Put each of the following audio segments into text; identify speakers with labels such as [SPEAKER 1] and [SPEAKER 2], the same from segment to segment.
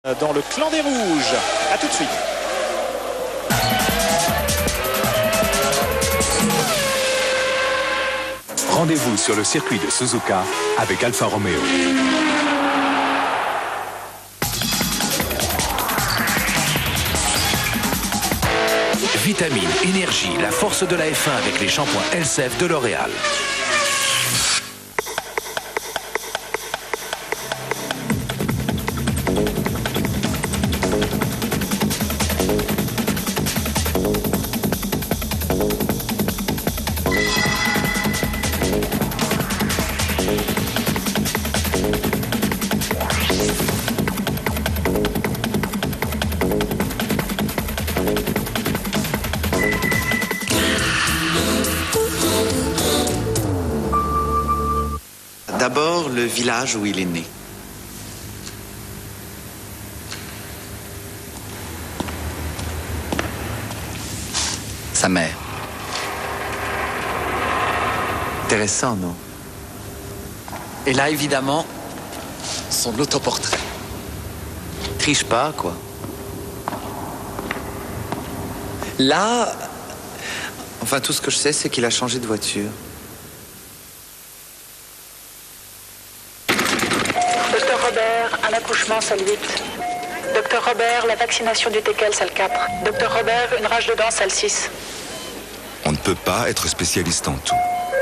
[SPEAKER 1] Dans le clan des Rouges. A tout de suite.
[SPEAKER 2] Rendez-vous sur le circuit de Suzuka avec Alfa Romeo.
[SPEAKER 3] Vitamine, énergie, la force de la F1 avec les shampoings Elsef de L'Oréal.
[SPEAKER 4] D'abord, le village où il est né. Sa mère. Intéressant, non? Et là, évidemment, son autoportrait. Triche pas, quoi. Là, enfin, tout ce que je sais, c'est qu'il a changé de voiture.
[SPEAKER 5] Docteur Robert, un accouchement, salle 8. Docteur Robert, la vaccination du teckel, salle 4. Docteur Robert, une rage de dents, salle 6.
[SPEAKER 6] On ne peut pas être spécialiste en tout.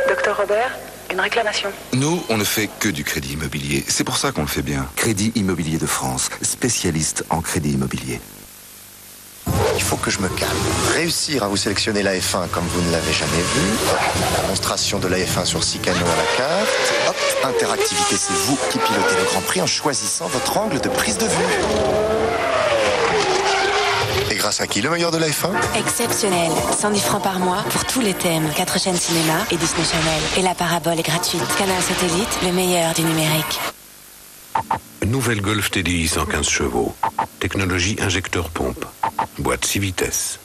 [SPEAKER 5] Docteur Robert, une réclamation.
[SPEAKER 6] Nous, on ne fait que du crédit immobilier. C'est pour ça qu'on le fait bien.
[SPEAKER 7] Crédit Immobilier de France, spécialiste en crédit immobilier.
[SPEAKER 8] Il faut que je me calme. Réussir à vous sélectionner la F1 comme vous ne l'avez jamais vu. Démonstration de la F1 sur 6 canaux à la carte. Hop, interactivité, c'est vous qui pilotez le Grand Prix en choisissant votre angle de prise de vue. Et grâce à qui le meilleur de la F1 ?
[SPEAKER 9] Exceptionnel. 110 francs par mois pour tous les thèmes. 4 chaînes cinéma et Disney Channel. Et la parabole est gratuite. Canal Satellite, le meilleur du numérique.
[SPEAKER 3] Nouvelle Golf TDI 115 chevaux. Technologie injecteur pompe. Boîte 6 vitesses.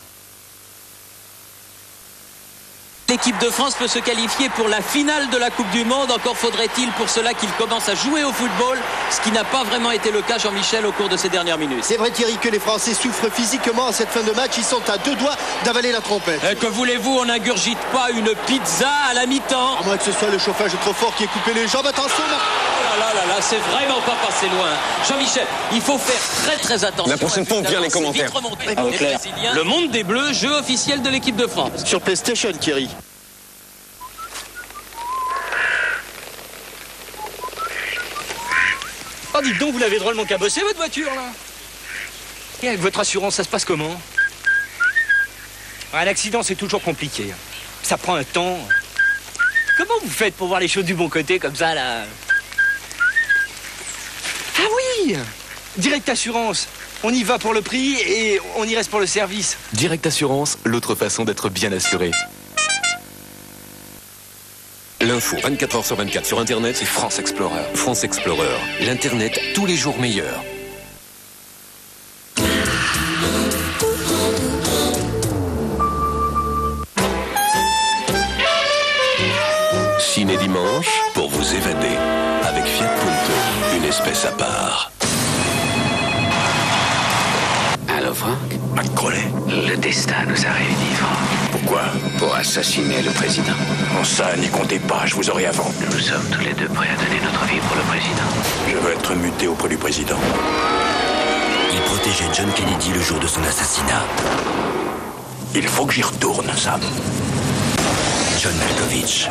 [SPEAKER 10] L'équipe de France peut se qualifier pour la finale de la Coupe du Monde. Encore faudrait-il pour cela qu'il commence à jouer au football, ce qui n'a pas vraiment été le cas, Jean-Michel, au cours de ces dernières minutes.
[SPEAKER 11] C'est vrai, Thierry, que les Français souffrent physiquement à cette fin de match. Ils sont à 2 doigts d'avaler la trompette.
[SPEAKER 10] Que voulez-vous, on n'ingurgite pas une pizza à la mi-temps.
[SPEAKER 11] À moins que ce soit le chauffage trop fort qui ait coupé les jambes. Attention,
[SPEAKER 10] Oh là là, c'est vraiment pas passé loin. Jean-Michel, il faut faire très attention.
[SPEAKER 12] La prochaine fois, on vire les commentaires.
[SPEAKER 10] Clair. Le monde des Bleus, jeu officiel de l'équipe de France.
[SPEAKER 11] sur PlayStation, Thierry.
[SPEAKER 13] Oh, dites donc, vous l'avez drôlement cabossé, votre voiture, là. Et avec votre assurance, ça se passe comment? Un accident, c'est toujours compliqué. Ça prend un temps. Comment vous faites pour voir les choses du bon côté, comme ça, là? Ah oui! Direct Assurance. On y va pour le prix et on y reste pour le service.
[SPEAKER 14] Direct Assurance, l'autre façon d'être bien assuré.
[SPEAKER 15] L'info 24 heures sur 24 sur Internet, c'est France Explorer. France Explorer, l'Internet tous les jours meilleur. Ciné dimanche, pour vous évader, avec Fiat Punto, une espèce à part.
[SPEAKER 16] Allô, Franck? McCauley. Le destin nous a réunis, Franck.
[SPEAKER 15] Pourquoi?
[SPEAKER 16] Pour assassiner le président.
[SPEAKER 15] Non, ça, n'y comptez pas, je vous aurai avant.
[SPEAKER 16] Nous sommes tous les deux prêts à donner notre vie pour le président.
[SPEAKER 15] Je veux être muté auprès du président.
[SPEAKER 17] Il protégeait John Kennedy le jour de son assassinat.
[SPEAKER 15] Il faut que j'y retourne, Sam.
[SPEAKER 17] John Malkovich.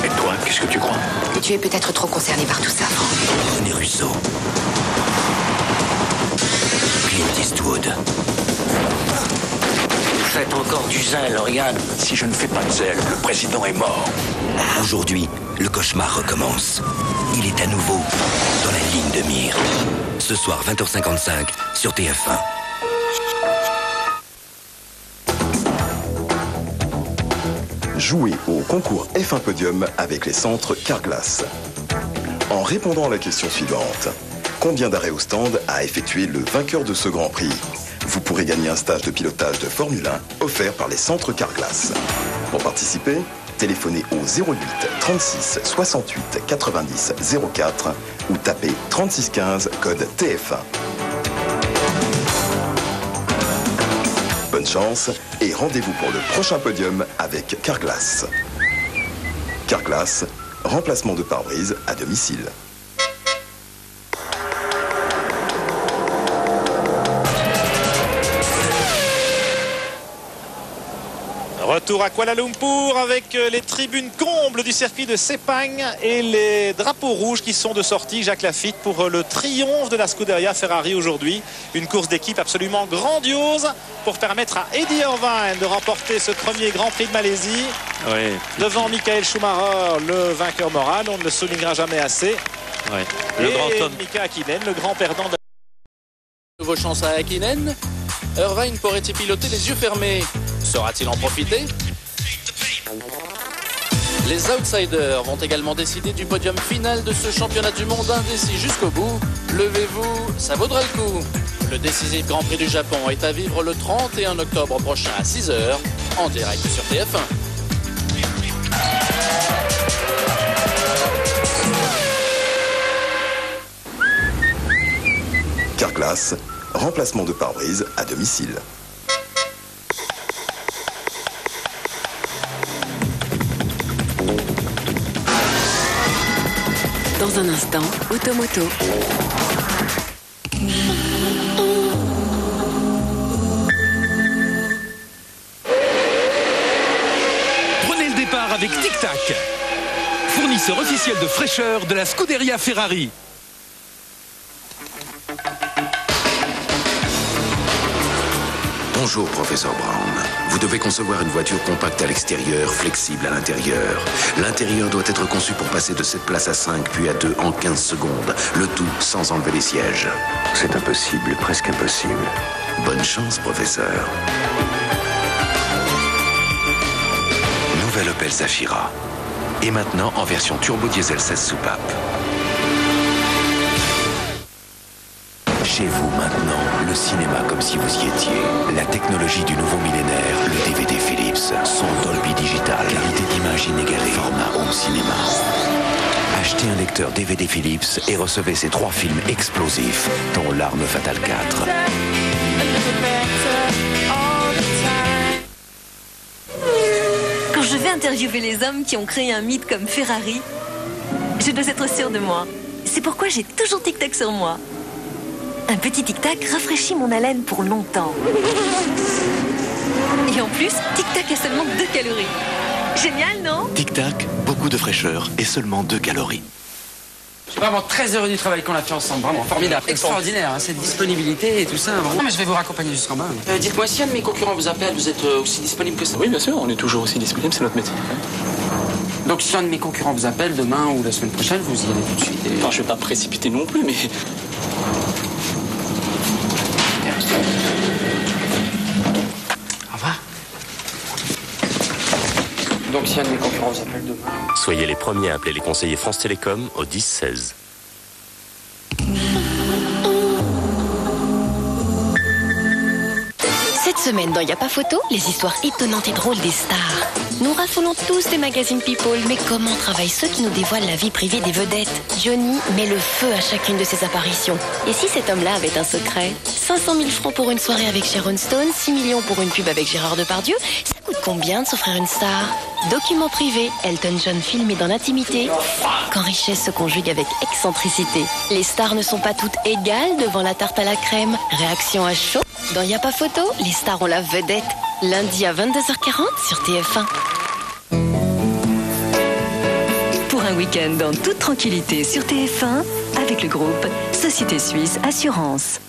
[SPEAKER 15] Et toi, qu'est-ce que tu crois?
[SPEAKER 9] Que tu es peut-être trop concerné par tout ça, Franck.
[SPEAKER 17] René Russo. Clint Eastwood.
[SPEAKER 16] Faites encore du zèle, Oriane.
[SPEAKER 15] Si je ne fais pas de zèle, le président est mort.
[SPEAKER 17] Aujourd'hui, le cauchemar recommence. Il est à nouveau dans la ligne de mire. Ce soir, 20h55, sur TF1.
[SPEAKER 18] Jouez au concours F1 Podium avec les centres Carglass. En répondant à la question suivante, combien d'arrêts au stand a effectué le vainqueur de ce Grand Prix? Vous pourrez gagner un stage de pilotage de Formule 1 offert par les centres Carglass. Pour participer, téléphonez au 08 36 68 90 04 ou tapez 3615 code TF1. Bonne chance et rendez-vous pour le prochain podium avec Carglass. Carglass, remplacement de pare-brise à domicile.
[SPEAKER 1] Retour à Kuala Lumpur avec les tribunes combles du circuit de Sepang et les drapeaux rouges qui sont de sortie. Jacques Lafitte pour le triomphe de la Scuderia Ferrari aujourd'hui. Une course d'équipe absolument grandiose pour permettre à Eddie Irvine de remporter ce premier Grand Prix de Malaisie.
[SPEAKER 10] Oui.
[SPEAKER 1] Devant Michael Schumacher, le vainqueur moral. On ne le soulignera jamais assez.
[SPEAKER 10] Oui.
[SPEAKER 1] Le grand homme. Mika Hakkinen, le grand perdant de...
[SPEAKER 12] Nouveau chance à Hakkinen. Irvine pourrait-il piloter les yeux fermés? Saura-t-il en profiter? Les outsiders vont également décider du podium final de ce championnat du monde indécis jusqu'au bout. Levez-vous, ça vaudra le coup. Le décisif Grand Prix du Japon est à vivre le 31 octobre prochain à 6h en direct sur TF1.
[SPEAKER 18] Carglass, remplacement de pare-brise à domicile.
[SPEAKER 9] Dans un instant, Automoto.
[SPEAKER 19] Prenez le départ avec Tic Tac, fournisseur officiel de fraîcheur de la Scuderia Ferrari.
[SPEAKER 15] Bonjour, professeur Brown. Vous devez concevoir une voiture compacte à l'extérieur, flexible à l'intérieur. L'intérieur doit être conçu pour passer de 7 places à 5, puis à 2 en 15 secondes. Le tout sans enlever les sièges.
[SPEAKER 16] C'est impossible, presque impossible.
[SPEAKER 15] Bonne chance, professeur. Nouvelle Opel Zafira. Et maintenant en version turbo diesel 16 soupapes. Chez vous maintenant, le cinéma comme si vous y étiez. La technologie du nouveau millénaire, le DVD Philips, son Dolby Digital, qualité d'image inégalée, format home cinéma. Achetez un lecteur DVD Philips et recevez ces 3 films explosifs, dont L'Arme Fatale 4.
[SPEAKER 20] Quand je vais interviewer les hommes qui ont créé un mythe comme Ferrari, je dois être sûre de moi. C'est pourquoi j'ai toujours Tic Tac sur moi. Un petit tic-tac rafraîchit mon haleine pour longtemps. Et en plus, tic-tac a seulement 2 calories. Génial, non?
[SPEAKER 15] Tic-tac, beaucoup de fraîcheur et seulement 2 calories.
[SPEAKER 21] Je suis vraiment très heureux du travail qu'on a fait ensemble, vraiment formidable, extraordinaire, hein, cette disponibilité et tout ça. Vraiment. Non, mais je vais vous raccompagner jusqu'en bas. Dites-moi, si un de mes concurrents vous appelle, vous êtes aussi disponible que ça?
[SPEAKER 14] Oui, bien sûr, on est toujours aussi disponible, c'est notre métier.
[SPEAKER 21] Donc si un de mes concurrents vous appelle demain ou la semaine prochaine, vous y allez tout de suite.
[SPEAKER 14] Enfin, je vais pas précipiter non plus, mais...
[SPEAKER 21] Donc si un de mes concurrents vous appelle demain...
[SPEAKER 22] Soyez les premiers à appeler les conseillers France Télécom au 10-16.
[SPEAKER 9] Cette semaine dans Y'a pas photo, les histoires étonnantes et drôles des stars. Nous raffolons tous des magazines People, mais comment travaillent ceux qui nous dévoilent la vie privée des vedettes? Johnny met le feu à chacune de ses apparitions. Et si cet homme-là avait un secret? 500 000 francs pour une soirée avec Sharon Stone, 6 millions pour une pub avec Gérard Depardieu. Ça coûte combien de s'offrir une star? Document privé, Elton John filmé dans l'intimité. Quand richesse se conjugue avec excentricité. Les stars ne sont pas toutes égales devant la tarte à la crème. Réaction à chaud. Dans Y'a pas photo, les stars ont la vedette. Lundi à 22h40 sur TF1.
[SPEAKER 20] Pour un week-end en toute tranquillité sur TF1, avec le groupe Société Suisse Assurance.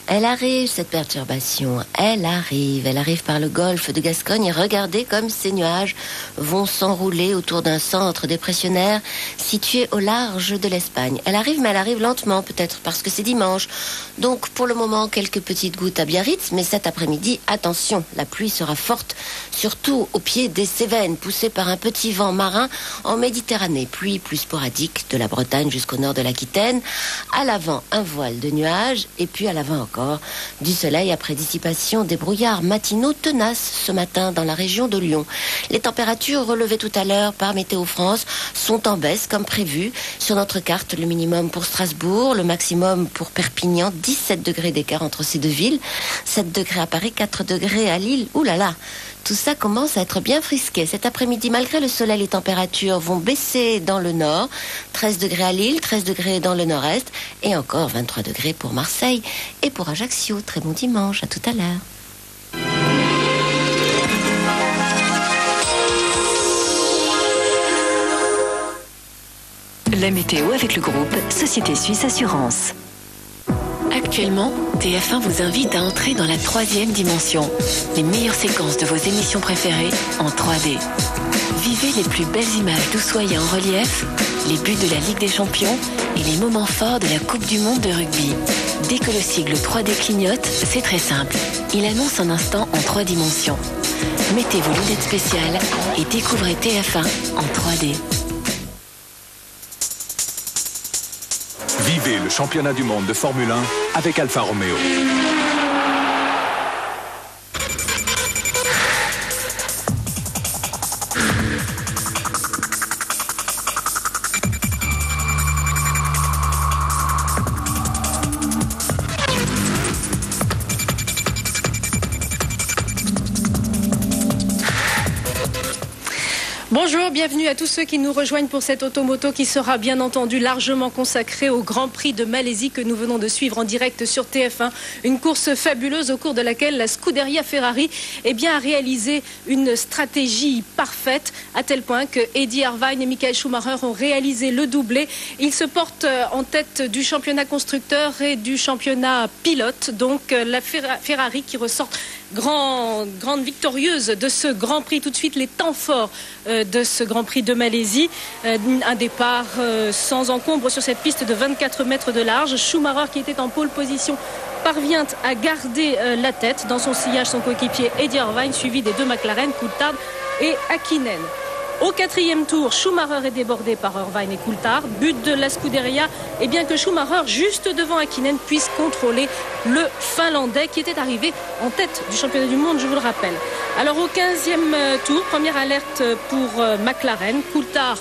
[SPEAKER 23] Elle arrive, cette perturbation. Elle arrive par le golfe de Gascogne et regardez comme ces nuages vont s'enrouler autour d'un centre dépressionnaire situé au large de l'Espagne. Elle arrive, mais elle arrive lentement peut-être parce que c'est dimanche. Donc pour le moment, quelques petites gouttes à Biarritz, mais cet après-midi, attention, la pluie sera forte, surtout au pied des Cévennes, poussée par un petit vent marin en Méditerranée. Pluie plus sporadique de la Bretagne jusqu'au nord de l'Aquitaine. À l'avant, un voile de nuages et puis à l'avant encore encore du soleil après dissipation des brouillards matinaux tenaces ce matin dans la région de Lyon. Les températures relevées tout à l'heure par Météo France sont en baisse comme prévu. Sur notre carte, le minimum pour Strasbourg, le maximum pour Perpignan, 17 degrés d'écart entre ces deux villes, 7 degrés à Paris, 4 degrés à Lille. Ouh là là, tout ça commence à être bien frisqué. Cet après-midi, malgré le soleil, les températures vont baisser dans le nord. 13 degrés à Lille, 13 degrés dans le nord-est et encore 23 degrés pour Marseille et pour Ajaccio. Très bon dimanche, à tout à l'heure.
[SPEAKER 2] La météo avec le groupe Société Suisse Assurance.
[SPEAKER 9] Actuellement, TF1 vous invite à entrer dans la 3e dimension. Les meilleures séquences de vos émissions préférées en 3D. Vivez les plus belles images d'Ushuaïa en relief, les buts de la Ligue des Champions et les moments forts de la Coupe du Monde de rugby. Dès que le sigle 3D clignote, c'est très simple. Il annonce un instant en 3 dimensions. Mettez vos lunettes spéciales et découvrez TF1 en 3D.
[SPEAKER 19] Vivez le championnat du monde de Formule 1 avec Alfa Romeo.
[SPEAKER 4] Bonjour, bienvenue à tous ceux qui nous rejoignent pour cette automoto qui sera bien entendu largement consacrée au Grand Prix de Malaisie que nous venons de suivre en direct sur TF1. Une course fabuleuse au cours de laquelle la Scuderia Ferrari a réalisé une stratégie parfaite à tel point que Eddie Irvine et Michael Schumacher ont réalisé le doublé. Ils se portent en tête du championnat constructeur et du championnat pilote. Donc la Ferrari qui ressort grande victorieuse de ce Grand Prix. Tout de suite les temps forts de ce Grand Prix de Malaisie. Un départ sans encombre sur cette piste de 24 mètres de large. Schumacher qui était en pole position parvient à garder la tête. Dans son sillage, son coéquipier Eddie Irvine, suivi des deux McLaren, Coulthard et Häkkinen. Au 4e tour, Schumacher est débordé par Irvine et Coulthard. But de la Scuderia, et bien que Schumacher, juste devant Häkkinen, puisse contrôler le Finlandais qui était arrivé en tête du championnat du monde, je vous le rappelle. Alors au 15e tour, première alerte pour McLaren. Coulthard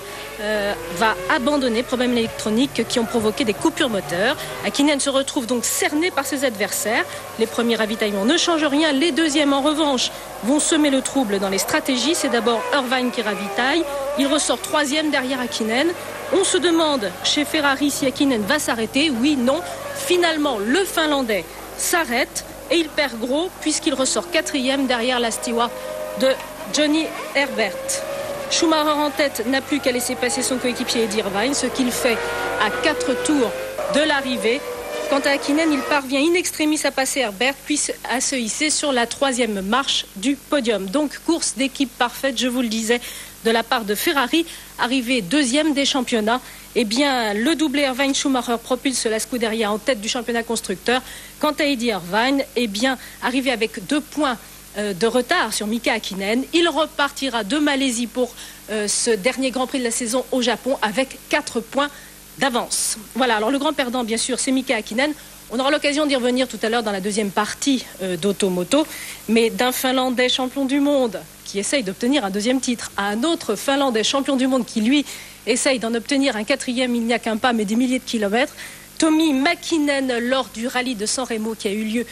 [SPEAKER 4] va abandonner, problèmes électroniques qui ont provoqué des coupures moteurs. Häkkinen se retrouve donc cerné par ses adversaires. Les premiers ravitaillements ne changent rien. Les deuxièmes, en revanche, vont semer le trouble dans les stratégies. C'est d'abord Irvine qui ravitaille. Il ressort 3e derrière Häkkinen. On se demande chez Ferrari si Häkkinen va s'arrêter. Oui, non. Finalement, le Finlandais s'arrête et il perd gros puisqu'il ressort 4e derrière la steward de Johnny Herbert. Schumacher en tête n'a plus qu'à laisser passer son coéquipier Eddie Irvine, ce qu'il fait à 4 tours de l'arrivée. Quant à Häkkinen, il parvient in extremis à passer Herbert, puis à se hisser sur la 3e marche du podium. Donc course d'équipe parfaite, je vous le disais, de la part de Ferrari, arrivé 2e des championnats. Eh bien, le doublé Irvine-Schumacher propulse la Scuderia en tête du championnat constructeur. Quant à Eddie Irvine, eh bien, arrivé avec 2 points de retard sur Mika Häkkinen. Il repartira de Malaisie pour ce dernier Grand Prix de la saison au Japon avec 4 points d'avance. Voilà, alors le grand perdant, bien sûr, c'est Mika Häkkinen. On aura l'occasion d'y revenir tout à l'heure dans la deuxième partie d'Automoto, mais d'un Finlandais champion du monde qui essaye d'obtenir un 2e titre à un autre Finlandais champion du monde qui, lui, essaye d'en obtenir un 4e, il n'y a qu'un pas, mais des milliers de kilomètres. Tommi Mäkinen, lors du rallye de San Remo qui a eu lieu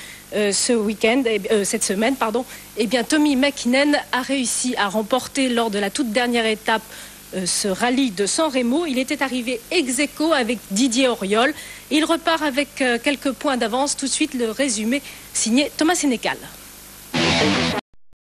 [SPEAKER 4] cette semaine, eh bien Tommi Mäkinen a réussi à remporter lors de la toute dernière étape ce rallye de San Remo. Il était arrivé ex-aequo avec Didier Auriol. Il repart avec quelques points d'avance. Tout de suite le résumé signé Thomas Sénécal.